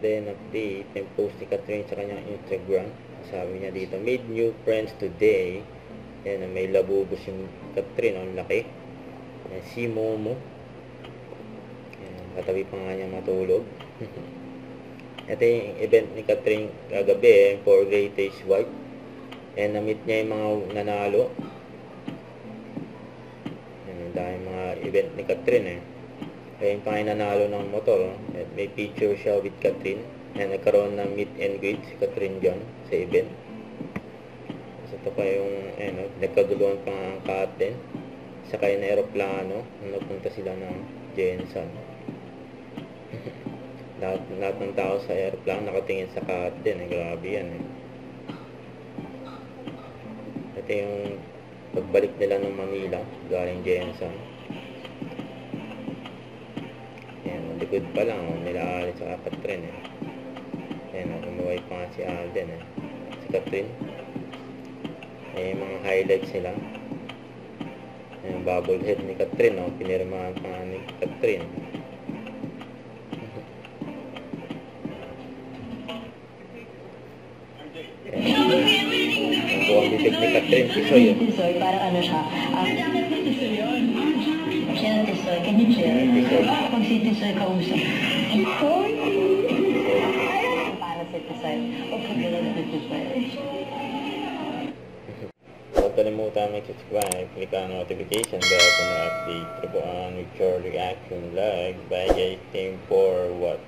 Then update, yung post ni Catherine sa kanyang Instagram. Sabi niya dito, made new friends today. Yan, may labubos yung Catherine, ang laki. Yan, si Momo. Yan, katabi pa nga niya matulog. Ito yung event ni Catherine kagabi, for Greatest Wife. And na-meet niya yung mga nanalo. Yan, dahil mga event ni Catherine Kaya yung nanalo ng motor. At may picture siya with Catherine. And nagkaroon ng meet and greet si Catherine dyan sa event. So ito pa yung nagkaguluhan pa ang Katen. Sakay na aeroplano. Napunta sila ng Jensen. lahat ng tao sa airplane nakatingin sa Katen. Grabe yan Ito yung pagbalik nila ng Manila galing Jensen. Yan, likod pa lang nila Alice sa Catherine Yan, umuwi pa nga si Alden si Catherine. Mga highlights nila. Yung bubble head ni Catherine pinirmahan pa nga ni Catherine. Ang buwang bibig ni Catherine, Tisoy. Tisoy, parang ano siya. Siya ng Tisoy, can you chill? Pag si Tisoy kausap. Tisoy! Para si Tisoy. O pagkala na si Tisoy. Huwag kalimutan mag-subscribe, click ang notification bell para update ko po ang with your reaction. Like, bye guys, thank for what